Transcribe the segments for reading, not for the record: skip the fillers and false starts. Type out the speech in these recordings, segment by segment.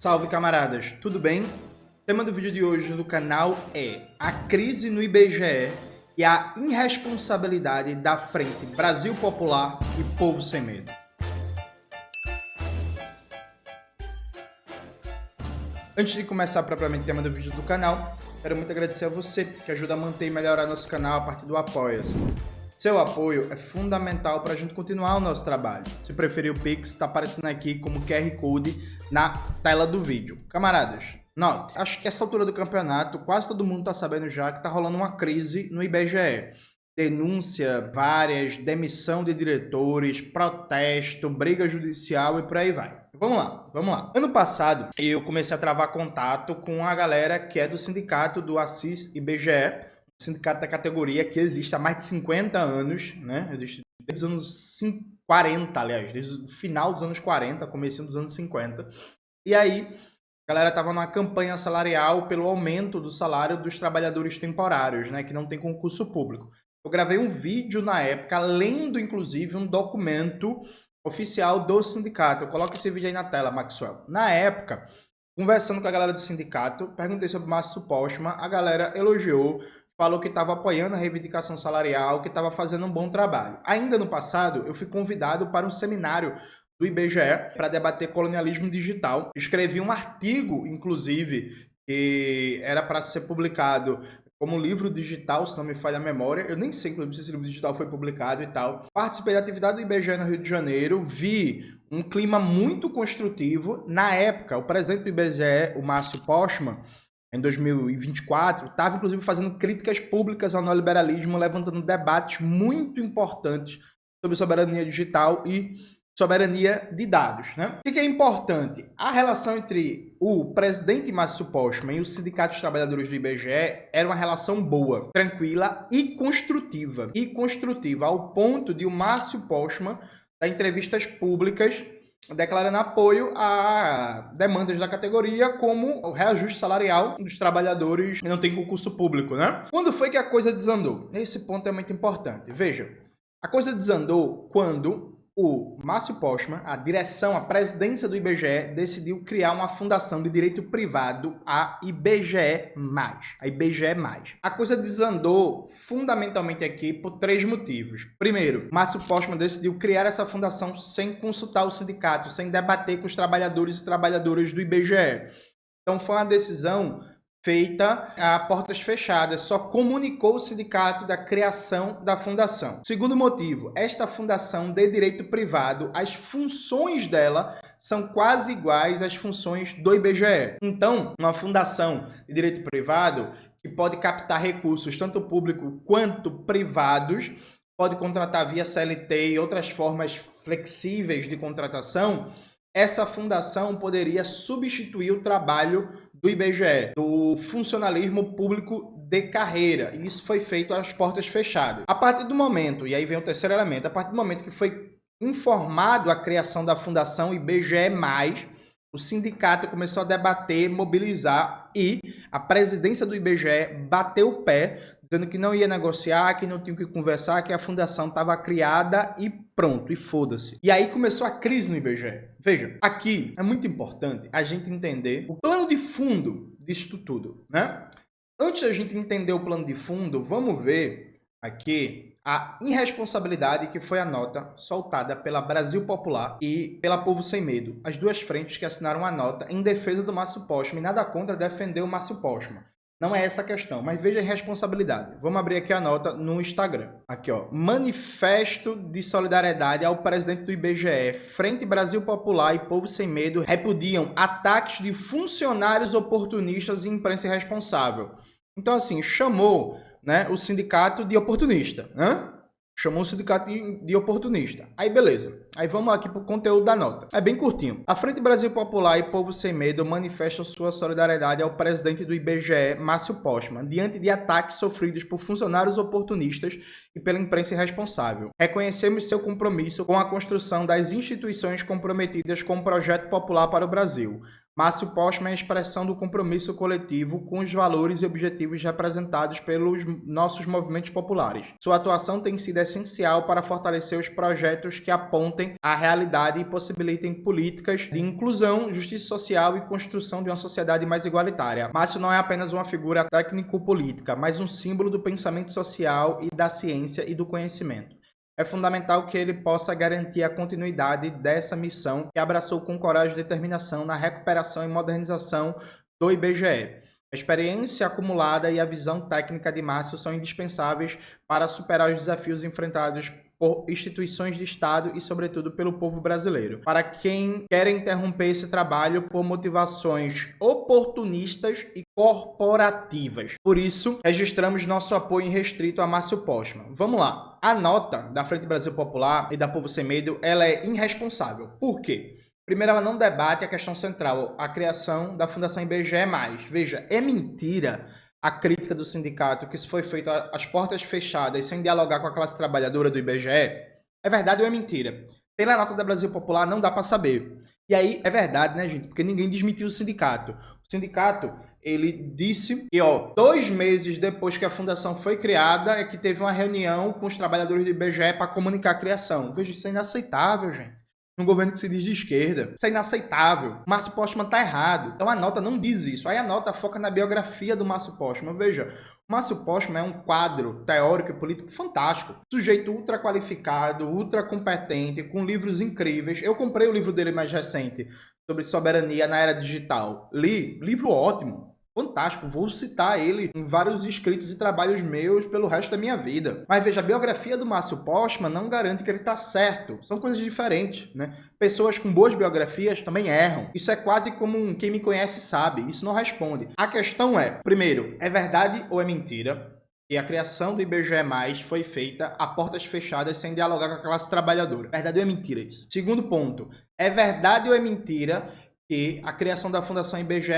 Salve camaradas, tudo bem? O tema do vídeo de hoje do canal é a crise no IBGE e a irresponsabilidade da frente Brasil Popular e Povo Sem Medo. Antes de começar propriamente o tema do vídeo do canal, quero muito agradecer a você que ajuda a manter e melhorar nosso canal a partir do Apoia-se. Seu apoio é fundamental para a gente continuar o nosso trabalho. Se preferir o Pix, está aparecendo aqui como QR Code na tela do vídeo. Camaradas, note, acho que essa altura do campeonato, quase todo mundo está sabendo já que está rolando uma crise no IBGE. Denúncia várias, demissão de diretores, protesto, briga judicial e por aí vai. Vamos lá. Ano passado, eu comecei a travar contato com a galera que é do sindicato do Assis IBGE, sindicato da categoria que existe há mais de 50 anos, né? Existe desde os anos 40, aliás, desde o final dos anos 40, comecinho dos anos 50. E aí, a galera estava numa campanha salarial pelo aumento do salário dos trabalhadores temporários, né? Que não tem concurso público. Eu gravei um vídeo na época, lendo inclusive um documento oficial do sindicato. Eu coloco esse vídeo aí na tela, Maxwell. Na época, conversando com a galera do sindicato, perguntei sobre o Márcio Postman, a galera elogiou, falou que estava apoiando a reivindicação salarial, que estava fazendo um bom trabalho. Ainda no passado, eu fui convidado para um seminário do IBGE para debater colonialismo digital. Escrevi um artigo, inclusive, que era para ser publicado como livro digital, se não me falha a memória. Eu nem sei, inclusive, se esse livro digital foi publicado e tal. Participei da atividade do IBGE no Rio de Janeiro, vi um clima muito construtivo. Na época, o presidente do IBGE, o Márcio Postman, em 2024, estava inclusive fazendo críticas públicas ao neoliberalismo, levantando debates muito importantes sobre soberania digital e soberania de dados, né? O que é importante? A relação entre o presidente Márcio Postman e os sindicatos de trabalhadores do IBGE era uma relação boa, tranquila e construtiva. Ao ponto de o Márcio Postman dar entrevistas públicas declarando apoio a demandas da categoria, como o reajuste salarial dos trabalhadores que não tem concurso público, né? Quando foi que a coisa desandou? Esse ponto é muito importante. Veja, a coisa desandou quando o Márcio Postman, a direção, a presidência do IBGE, decidiu criar uma fundação de direito privado, a IBGE+. A coisa desandou fundamentalmente aqui por três motivos. Primeiro, Márcio Postman decidiu criar essa fundação sem consultar o sindicato, sem debater com os trabalhadores e trabalhadoras do IBGE. Então foi uma decisão feita a portas fechadas, só comunicou o sindicato da criação da fundação. Segundo motivo, esta fundação de direito privado, as funções dela são quase iguais às funções do IBGE. Então, uma fundação de direito privado que pode captar recursos tanto públicos quanto privados, pode contratar via CLT e outras formas flexíveis de contratação, essa fundação poderia substituir o trabalho do IBGE, do funcionalismo público de carreira. E isso foi feito às portas fechadas. A partir do momento, e aí vem o terceiro elemento, a partir do momento que foi informado a criação da fundação IBGE+, o sindicato começou a debater, mobilizar e a presidência do IBGE bateu o pé, dizendo que não ia negociar, que não tinha que conversar, que a fundação estava criada e pronto, e foda-se. E aí começou a crise no IBGE. Veja, aqui é muito importante a gente entender o plano de fundo disso tudo, né? Antes da gente entender o plano de fundo, vamos ver aqui a irresponsabilidade que foi a nota soltada pela Brasil Popular e pela Povo Sem Medo, as duas frentes que assinaram a nota em defesa do Márcio Postman, e nada contra defender o Márcio Postman. Não é essa a questão, mas veja a irresponsabilidade. Vamos abrir aqui a nota no Instagram. Aqui, ó. Manifesto de solidariedade ao presidente do IBGE. Frente Brasil Popular e Povo Sem Medo repudiam ataques de funcionários oportunistas e imprensa irresponsável. Então, assim, chamou, né, o sindicato de oportunista, né? Chamou o sindicato de oportunista. Aí, beleza. Aí vamos aqui para o conteúdo da nota. É bem curtinho. A Frente Brasil Popular e Povo Sem Medo manifestam sua solidariedade ao presidente do IBGE, Márcio Postman, diante de ataques sofridos por funcionários oportunistas e pela imprensa irresponsável. Reconhecemos seu compromisso com a construção das instituições comprometidas com o projeto popular para o Brasil. Márcio Postman é a expressão do compromisso coletivo com os valores e objetivos representados pelos nossos movimentos populares. Sua atuação tem sido essencial para fortalecer os projetos que apontem a realidade e possibilitem políticas de inclusão, justiça social e construção de uma sociedade mais igualitária. Márcio não é apenas uma figura técnico-política, mas um símbolo do pensamento social e da ciência e do conhecimento. É fundamental que ele possa garantir a continuidade dessa missão que abraçou com coragem e determinação na recuperação e modernização do IBGE. A experiência acumulada e a visão técnica de Márcio são indispensáveis para superar os desafios enfrentados por instituições de Estado e, sobretudo, pelo povo brasileiro. Para quem quer interromper esse trabalho por motivações oportunistas e corporativas. Por isso, registramos nosso apoio irrestrito a Márcio Postman. Vamos lá. A nota da Frente Brasil Popular e da Povo Sem Medo, ela é irresponsável. Por quê? Primeiro, ela não debate a questão central, a criação da Fundação IBGE+. Veja, é mentira a crítica do sindicato que isso foi feito às portas fechadas, sem dialogar com a classe trabalhadora do IBGE. É verdade ou é mentira? Pela nota da Brasil Popular não dá para saber. E aí é verdade, né, gente? Porque ninguém desmentiu o sindicato. O sindicato, ele disse que, 2 meses depois que a fundação foi criada, é que teve uma reunião com os trabalhadores do IBGE para comunicar a criação. Veja, isso é inaceitável, gente. Um governo que se diz de esquerda. Isso é inaceitável. Márcio Postman está errado. Então a nota não diz isso. Aí a nota foca na biografia do Márcio Postman. Veja, o Márcio Postman é um quadro teórico e político fantástico. Sujeito ultra qualificado, ultra competente, com livros incríveis. Eu comprei o livro dele mais recente, sobre soberania na era digital. Li, livro ótimo. Fantástico, vou citar ele em vários escritos e trabalhos meus pelo resto da minha vida. Mas veja, a biografia do Márcio Postman não garante que ele está certo. São coisas diferentes, né? Pessoas com boas biografias também erram. Isso é quase como quem me conhece sabe. Isso não responde. A questão é, primeiro, é verdade ou é mentira que a criação do IBGE+, foi feita a portas fechadas sem dialogar com a classe trabalhadora? Verdade ou é mentira isso? Segundo ponto, é verdade ou é mentira que a criação da Fundação IBGE+,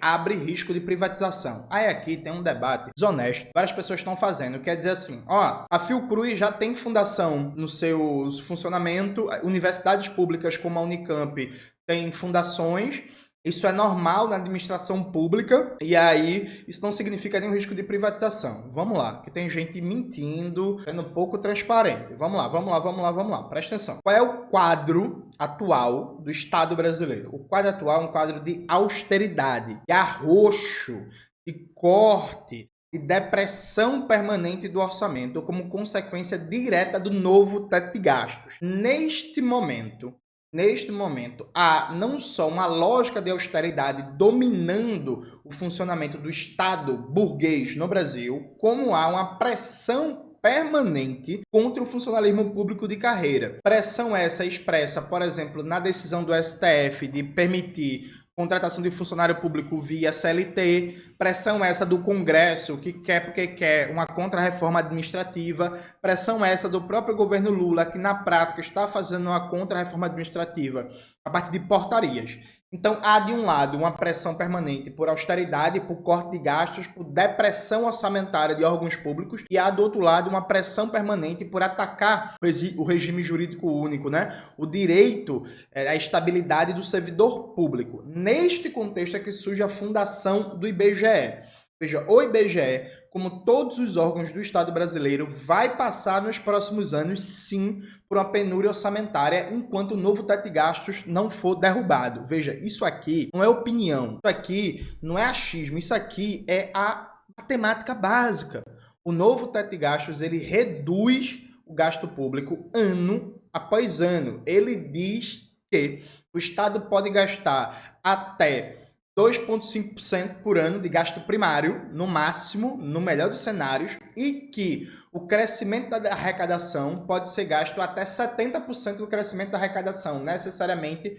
abre risco de privatização? Aí aqui tem um debate desonesto. Várias pessoas estão fazendo. Quer dizer assim, a Fiocruz já tem fundação no seu funcionamento, universidades públicas como a Unicamp têm fundações. Isso é normal na administração pública, e aí isso não significa nenhum risco de privatização. Vamos lá, que tem gente mentindo, sendo pouco transparente. Vamos lá. Presta atenção. Qual é o quadro atual do Estado brasileiro? O quadro atual é um quadro de austeridade, de arroxo, de corte, de depressão permanente do orçamento, como consequência direta do novo teto de gastos. Neste momento, há não só uma lógica de austeridade dominando o funcionamento do Estado burguês no Brasil, como há uma pressão permanente contra o funcionalismo público de carreira. Pressão essa expressa, por exemplo, na decisão do STF de permitir contratação de funcionário público via CLT, pressão essa do Congresso, que quer porque quer uma contra-reforma administrativa, pressão essa do próprio governo Lula, que na prática está fazendo uma contra-reforma administrativa a partir de portarias. Então, há de um lado uma pressão permanente por austeridade, por corte de gastos, por depressão orçamentária de órgãos públicos, e há do outro lado uma pressão permanente por atacar o regime jurídico único, né? O direito à estabilidade do servidor público. Neste contexto é que surge a fundação do IBGE. Veja, o IBGE, como todos os órgãos do Estado brasileiro, vai passar nos próximos anos, sim, por uma penúria orçamentária, enquanto o novo teto de gastos não for derrubado. Veja, isso aqui não é opinião, isso aqui não é achismo, isso aqui é a matemática básica. O novo teto de gastos, ele reduz o gasto público ano após ano. Ele diz que o Estado pode gastar até 2,5% por ano de gasto primário, no máximo, no melhor dos cenários, e que o crescimento da arrecadação pode ser gasto até 70% do crescimento da arrecadação, necessariamente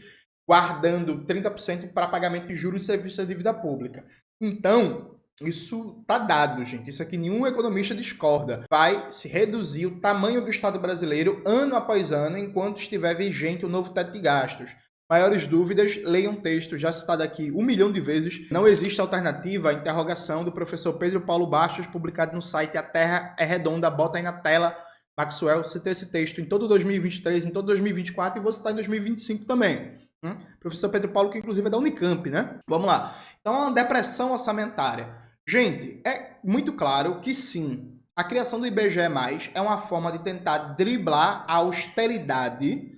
guardando 30% para pagamento de juros e serviços da dívida pública. Então, isso está dado, gente. Isso aqui nenhum economista discorda. Vai se reduzir o tamanho do Estado brasileiro ano após ano, enquanto estiver vigente o novo teto de gastos. Maiores dúvidas, leiam um texto já citado aqui 1 milhão de vezes. Não existe alternativa à interrogação do professor Pedro Paulo Bastos, publicado no site A Terra é Redonda. Bota aí na tela. Maxwell cita esse texto em todo 2023, em todo 2024 e vou citar em 2025 também. Professor Pedro Paulo, que inclusive é da Unicamp, né? Vamos lá. Então, uma depressão orçamentária. Gente, é muito claro que sim, a criação do IBGE+, é uma forma de tentar driblar a austeridade,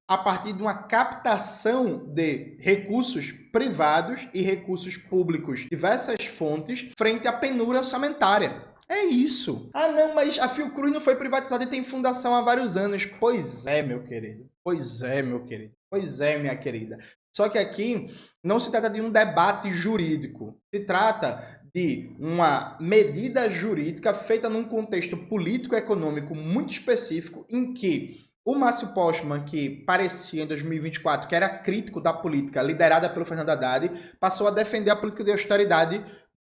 a partir de uma captação de recursos privados e recursos públicos, diversas fontes, frente à penúria orçamentária. É isso. Ah, não, mas a Fiocruz não foi privatizada e tem fundação há vários anos. Pois é, meu querido. Pois é, meu querido. Pois é, minha querida. Só que aqui não se trata de um debate jurídico. Se trata de uma medida jurídica feita num contexto político-econômico muito específico, em que o Márcio Postman, que parecia em 2024 que era crítico da política liderada pelo Fernando Haddad, passou a defender a política de austeridade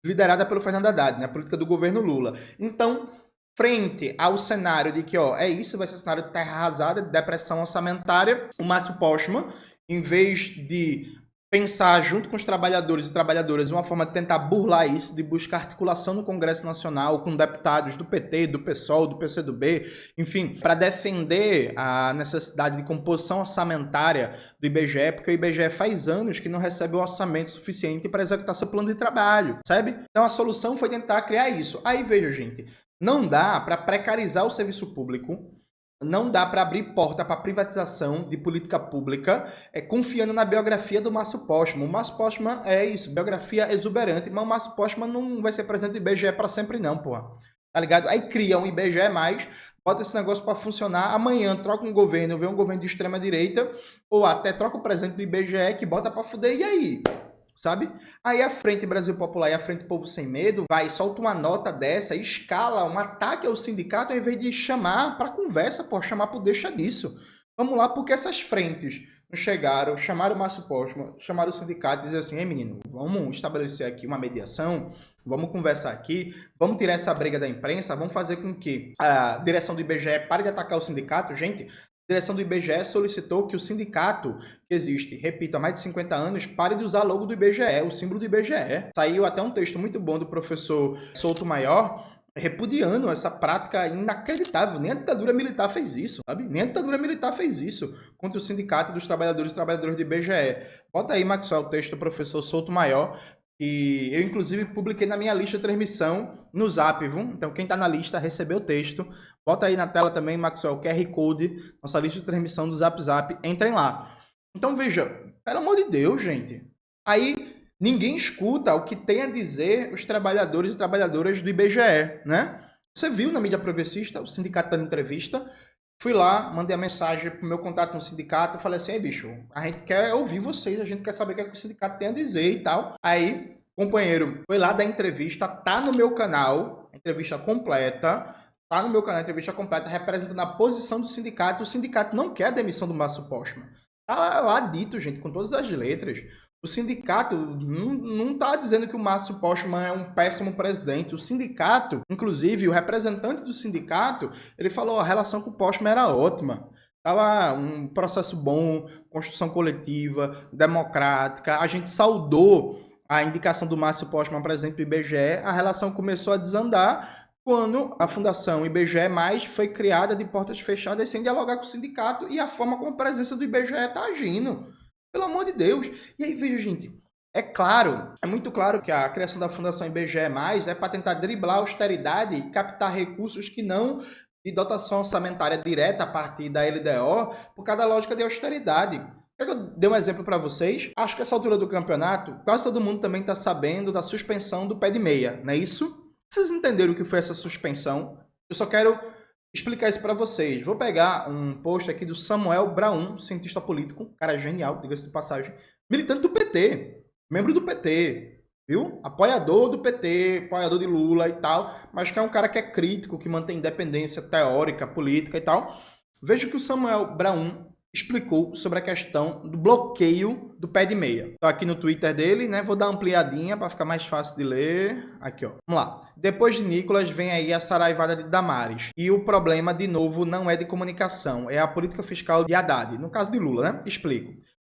liderada pelo Fernando Haddad, né? A política do governo Lula. Então, frente ao cenário de que, é isso, vai ser um cenário de terra arrasada, de depressão orçamentária, o Márcio Postman, em vez de pensar junto com os trabalhadores e trabalhadoras uma forma de tentar burlar isso, de buscar articulação no Congresso Nacional com deputados do PT, do PSOL, do PCdoB, enfim, para defender a necessidade de composição orçamentária do IBGE, porque o IBGE faz anos que não recebe o orçamento suficiente para executar seu plano de trabalho, sabe? Então a solução foi tentar criar isso. Aí veja, gente, não dá para precarizar o serviço público, não dá para abrir porta para privatização de política pública confiando na biografia do Márcio Postman. O Márcio Postman é isso, biografia exuberante, mas o Márcio Postman não vai ser presidente do IBGE para sempre não, porra. Tá ligado? Aí cria um IBGE+, bota esse negócio para funcionar, amanhã troca um governo, vem um governo de extrema direita, ou até troca o presidente do IBGE que bota para fuder, e aí? Sabe? Aí a Frente Brasil Popular e a Frente Povo Sem Medo vai, solta uma nota dessa, escala um ataque ao sindicato, ao invés de chamar para conversa, chamar por deixa disso. Vamos lá, porque essas frentes não chegaram, chamaram o Márcio Postman, chamaram o sindicato e dizer assim, menino, vamos estabelecer aqui uma mediação, vamos conversar aqui, vamos tirar essa briga da imprensa, vamos fazer com que a direção do IBGE pare de atacar o sindicato. Gente, a direção do IBGE solicitou que o sindicato que existe, repito, há mais de 50 anos, pare de usar logo do IBGE, o símbolo do IBGE. Saiu até um texto muito bom do professor Souto Maior, repudiando essa prática inacreditável. Nem a ditadura militar fez isso, sabe? Nem a ditadura militar fez isso contra o sindicato dos trabalhadores e trabalhadoras do IBGE. Bota aí, Maxwell, o texto do professor Souto Maior, que eu, inclusive, publiquei na minha lista de transmissão no Zap, viu? Então, quem está na lista recebeu o texto. Bota aí na tela também, Maxwell, o QR Code, nossa lista de transmissão do Zap Zap. Entrem lá. Então, veja, pelo amor de Deus, gente. Aí, ninguém escuta o que tem a dizer os trabalhadores e trabalhadoras do IBGE, né? Você viu na mídia progressista, o sindicato dando entrevista. Fui lá, mandei a mensagem pro meu contato no sindicato, falei assim, bicho, a gente quer ouvir vocês, a gente quer saber o que, é que o sindicato tem a dizer e tal. Aí, companheiro, foi lá dar entrevista, tá no meu canal, entrevista completa, representando a posição do sindicato. O sindicato não quer a demissão do Márcio Postman. Tá lá dito, gente, com todas as letras. O sindicato não está dizendo que o Márcio Postman é um péssimo presidente. O sindicato, inclusive, o representante do sindicato, ele falou que a relação com o Postman era ótima. Estava um processo bom, construção coletiva, democrática. A gente saudou a indicação do Márcio Postman presidente do IBGE. A relação começou a desandar quando a Fundação IBGE+, foi criada de portas fechadas sem dialogar com o sindicato e a forma como a presença do IBGE está agindo. Pelo amor de Deus. E aí, veja, gente, é muito claro que a criação da Fundação IBGE+, é para tentar driblar a austeridade e captar recursos que não de dotação orçamentária direta a partir da LDO, por causa da lógica de austeridade. Quer que eu dê um exemplo para vocês? Acho que essa altura do campeonato, quase todo mundo também está sabendo da suspensão do pé de meia, não é isso? Vocês entenderam o que foi essa suspensão? Eu só quero explicar isso para vocês. Vou pegar um post aqui do Samuel Braun, cientista político, cara genial, diga-se de passagem, militante do PT, membro do PT, viu? Apoiador do PT, apoiador de Lula e tal, mas que é um cara que é crítico, que mantém independência teórica, política e tal. Veja que o Samuel Braun explicou sobre a questão do bloqueio do pé de meia. Estou aqui no Twitter dele, né? Vou dar uma ampliadinha para ficar mais fácil de ler. Aqui, ó. Vamos lá. Depois de Nicolas, vem aí a saraivada de Damares. E o problema, de novo, não é de comunicação, é a política fiscal de Haddad. No caso de Lula, né? Explico.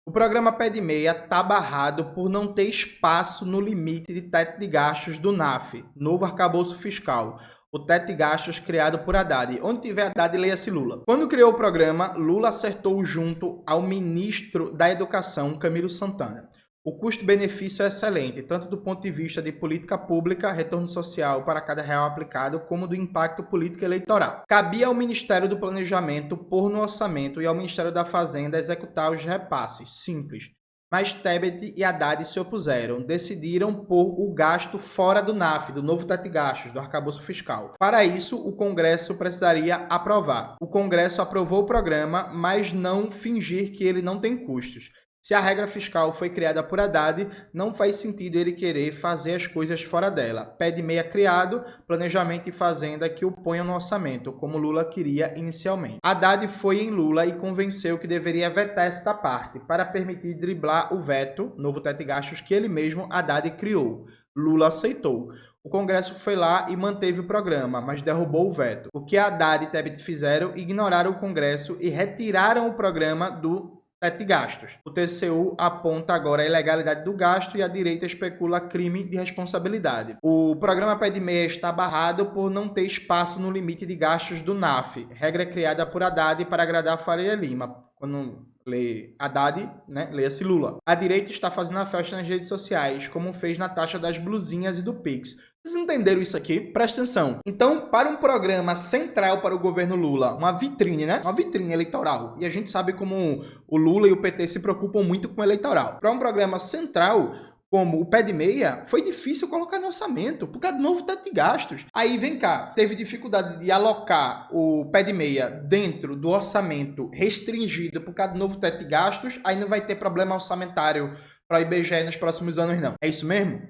O programa Pé de Meia está barrado por não ter espaço no limite de teto de gastos do NAF, novo arcabouço fiscal. o teto de gastos criado por Haddad. Onde tiver Haddad, leia-se Lula. Quando criou o programa, Lula acertou junto ao ministro da Educação, Camilo Santana. O custo-benefício é excelente, tanto do ponto de vista de política pública, retorno social para cada real aplicado, como do impacto político e eleitoral. Cabia ao Ministério do Planejamento pôr no orçamento e ao Ministério da Fazenda executar os repasses. Simples. Mas Tebet e Haddad se opuseram, decidiram pôr o gasto fora do NAF, do novo teto de gastos, do arcabouço fiscal. Para isso, o Congresso precisaria aprovar. O Congresso aprovou o programa, mas não fingir que ele não tem custos. Se a regra fiscal foi criada por Haddad, não faz sentido ele querer fazer as coisas fora dela. Pé de meia criado, planejamento e fazenda que o ponham no orçamento, como Lula queria inicialmente. Haddad foi em Lula e convenceu que deveria vetar esta parte, para permitir driblar o veto, novo teto de gastos, que ele mesmo, Haddad, criou. Lula aceitou. O Congresso foi lá e manteve o programa, mas derrubou o veto. O que Haddad e Tebet fizeram? Ignoraram o Congresso e retiraram o programa do teto de gastos. O TCU aponta agora a ilegalidade do gasto e a direita especula crime de responsabilidade. O programa Pé de Meia está barrado por não ter espaço no limite de gastos do NAF, regra criada por Haddad para agradar Faria Lima. Quando lê Haddad, né, leia-se Lula. A direita está fazendo a festa nas redes sociais, como fez na taxa das blusinhas e do Pix. Vocês entenderam isso aqui? Presta atenção. Então, para um programa central para o governo Lula, uma vitrine, né? Uma vitrine eleitoral. E a gente sabe como o Lula e o PT se preocupam muito com o eleitoral. Para um programa central, como o Pé de Meia, foi difícil colocar no orçamento, por causa do novo teto de gastos. Aí, vem cá, teve dificuldade de alocar o Pé de Meia dentro do orçamento restringido por causa do novo teto de gastos, aí não vai ter problema orçamentário para o IBGE nos próximos anos, não. É isso mesmo?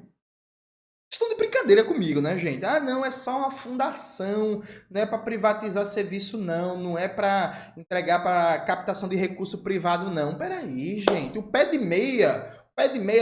Estão de brincadeira comigo, né, gente? Ah, não, é só uma fundação, não é para privatizar serviço, não, não é para entregar para captação de recurso privado, não. Peraí, gente, o Pé de Meia,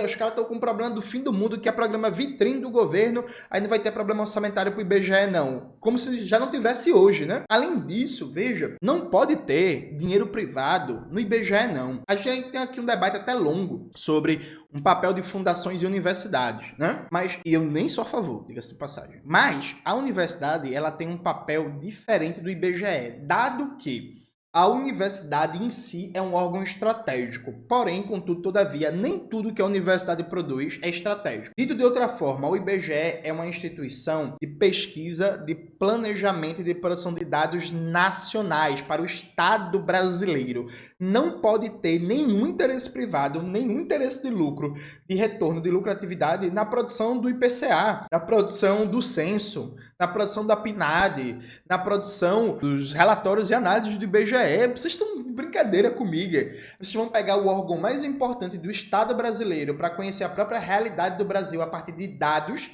os caras estão com um problema do fim do mundo, que é programa vitrine do governo, aí não vai ter problema orçamentário para o IBGE, não. Como se já não tivesse hoje, né? Além disso, veja, não pode ter dinheiro privado no IBGE, não. A gente tem aqui um debate até longo sobre um papel de fundações e universidades, né? Mas, e eu nem sou a favor, diga-se de passagem. Mas a universidade, ela tem um papel diferente do IBGE, dado que a universidade em si é um órgão estratégico, porém, contudo, todavia, nem tudo que a universidade produz é estratégico. Dito de outra forma, o IBGE é uma instituição de pesquisa, de planejamento e de produção de dados nacionais para o Estado brasileiro. Não pode ter nenhum interesse privado, nenhum interesse de lucro, de retorno de lucratividade na produção do IPCA, na produção do censo, na produção da PNAD, na produção dos relatórios e análises do IBGE. Vocês estão de brincadeira comigo. Vocês vão pegar o órgão mais importante do Estado brasileiro para conhecer a própria realidade do Brasil a partir de dados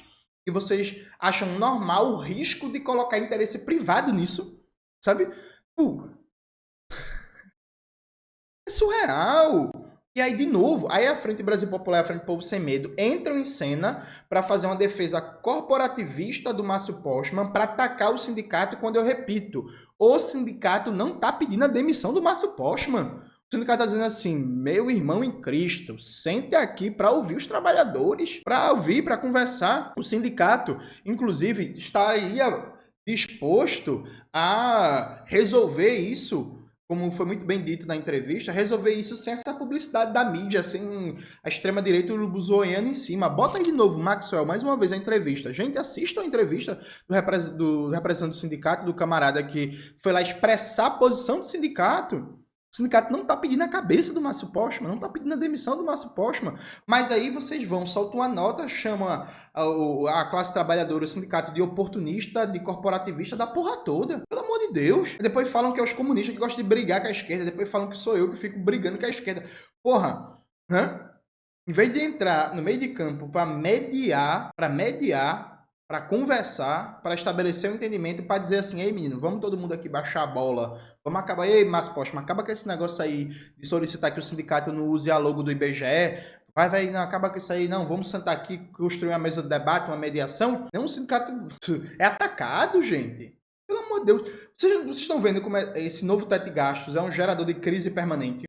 e vocês acham normal o risco de colocar interesse privado nisso, sabe? É surreal. E aí, de novo, aí a Frente Brasil Popular e a Frente Povo Sem Medo entram em cena para fazer uma defesa corporativista do Márcio Postman para atacar o sindicato, quando eu repito, o sindicato não está pedindo a demissão do Márcio Postman. O sindicato está dizendo assim, meu irmão em Cristo, sente aqui para ouvir os trabalhadores, para ouvir, para conversar. O sindicato, inclusive, estaria disposto a resolver isso, como foi muito bem dito na entrevista, resolver isso sem essa publicidade da mídia, sem a extrema-direita urubuzoiana em cima. Bota aí de novo, Maxwell, mais uma vez a entrevista. Gente, assistam a entrevista do representante do sindicato, do camarada que foi lá expressar a posição do sindicato. O sindicato não está pedindo a cabeça do Márcio Postman, não está pedindo a demissão do Márcio Postman. Mas aí vocês vão, soltam uma nota, chama a classe trabalhadora, o sindicato de oportunista, de corporativista, da porra toda. Pelo amor de Deus. Depois falam que é os comunistas que gostam de brigar com a esquerda. Depois falam que sou eu que fico brigando com a esquerda. Porra, né? Em vez de entrar no meio de campo para mediar, para conversar, para estabelecer um entendimento, para dizer assim, ei menino, vamos todo mundo aqui baixar a bola, vamos acabar, ei Márcio Postman, acaba com esse negócio aí de solicitar que o sindicato não use a logo do IBGE, vai, não, acaba com isso aí, não, vamos sentar aqui, construir uma mesa de debate, uma mediação. Não, o sindicato é atacado, gente. Pelo amor de Deus. Vocês estão vendo como esse novo teto de gastos é um gerador de crise permanente.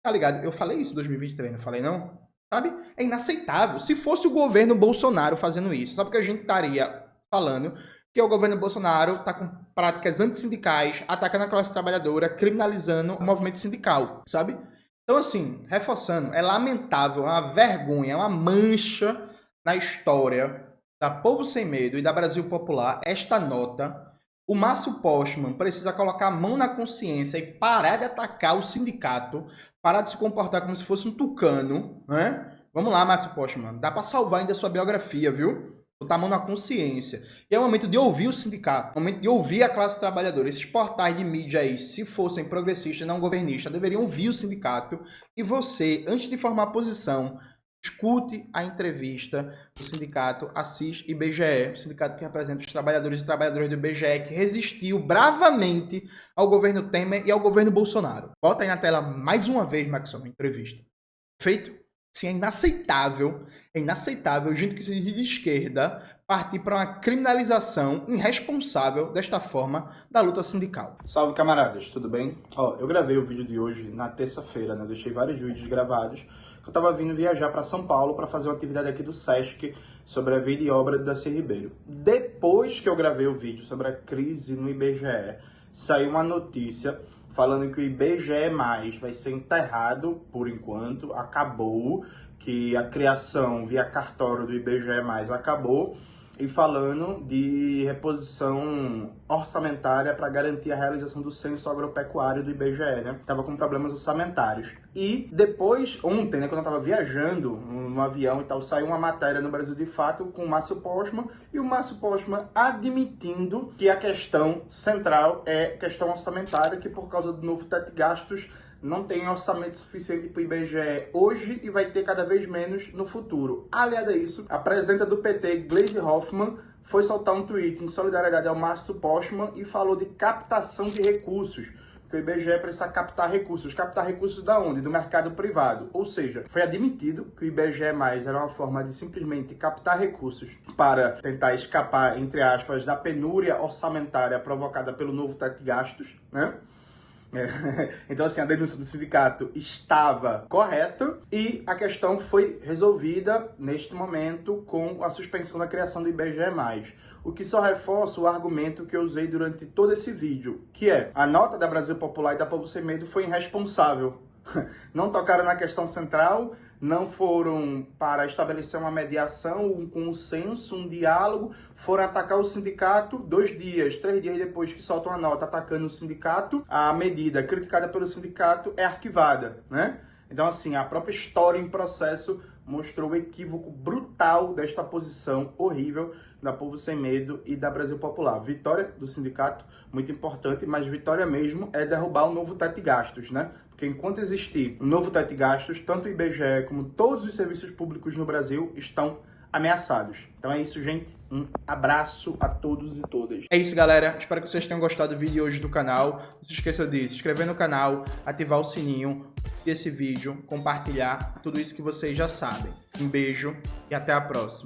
Tá ligado? Eu falei isso em 2023, não falei não? Sabe? É inaceitável. Se fosse o governo Bolsonaro fazendo isso, sabe o que a gente estaria falando? que o governo Bolsonaro está com práticas antissindicais, atacando a classe trabalhadora, criminalizando o movimento sindical, sabe? Então, assim, reforçando, é lamentável, é uma vergonha, é uma mancha na história da Povo Sem Medo e da Brasil Popular esta nota. O Márcio Postman precisa colocar a mão na consciência e parar de atacar o sindicato, parar de se comportar como se fosse um tucano, né? Vamos lá, Márcio Postman, dá para salvar ainda a sua biografia, viu? Botar a mão na consciência. E é o momento de ouvir o sindicato, é o momento de ouvir a classe trabalhadora. Esses portais de mídia aí, se fossem progressistas, não governistas, deveriam ouvir o sindicato. E você, antes de formar posição, escute a entrevista do sindicato Assis IBGE, o sindicato que representa os trabalhadores e trabalhadoras do IBGE, que resistiu bravamente ao governo Temer e ao governo Bolsonaro. Bota aí na tela mais uma vez, Maxon, a entrevista. Feito? Sim, é inaceitável, gente que se diz de esquerda, partir para uma criminalização irresponsável, desta forma, da luta sindical. Salve, camaradas, tudo bem? Eu gravei o vídeo de hoje na terça-feira, né? Deixei vários vídeos gravados, que eu tava vindo viajar para São Paulo para fazer uma atividade aqui do SESC sobre a vida e obra de Darcy Ribeiro. Depois que eu gravei o vídeo sobre a crise no IBGE, saiu uma notícia falando que o IBGE+, vai ser enterrado, por enquanto, acabou, que a criação via cartório do IBGE+, acabou, e falando de reposição orçamentária para garantir a realização do censo agropecuário do IBGE, né? Tava com problemas orçamentários. E depois, ontem, né, quando eu tava viajando no avião e tal, saiu uma matéria no Brasil de Fato com o Márcio Postman, e o Márcio Postman admitindo que a questão central é questão orçamentária, que por causa do novo teto de gastos não tem orçamento suficiente para o IBGE hoje e vai ter cada vez menos no futuro. Aliado a isso, a presidenta do PT, Gleisi Hoffmann, foi soltar um tweet em solidariedade ao Márcio Postman e falou de captação de recursos, porque o IBGE precisa captar recursos. Captar recursos da onde? Do mercado privado. Ou seja, foi admitido que o IBGE+, era uma forma de simplesmente captar recursos para tentar escapar, entre aspas, da penúria orçamentária provocada pelo novo teto de gastos, né? Então, assim, a denúncia do sindicato estava correta e a questão foi resolvida neste momento com a suspensão da criação do IBGE+. O que só reforça o argumento que eu usei durante todo esse vídeo, que é a nota da Brasil Popular e da Povo Sem Medo foi irresponsável. Não tocaram na questão central, não foram para estabelecer uma mediação, um consenso, um diálogo, foram atacar o sindicato 2 dias, 3 dias depois que soltam a nota atacando o sindicato, a medida criticada pelo sindicato é arquivada, né? Então, assim, a própria história em processo mostrou o equívoco brutal desta posição horrível da Povo Sem Medo e da Brasil Popular. Vitória do sindicato, muito importante, mas vitória mesmo é derrubar o novo teto de gastos, né? Porque enquanto existir um novo teto de gastos, tanto o IBGE como todos os serviços públicos no Brasil estão ameaçados. Então é isso, gente. Um abraço a todos e todas. É isso, galera. Espero que vocês tenham gostado do vídeo hoje do canal. Não se esqueça de se inscrever no canal, ativar o sininho desse vídeo, compartilhar tudo isso que vocês já sabem. Um beijo e até a próxima.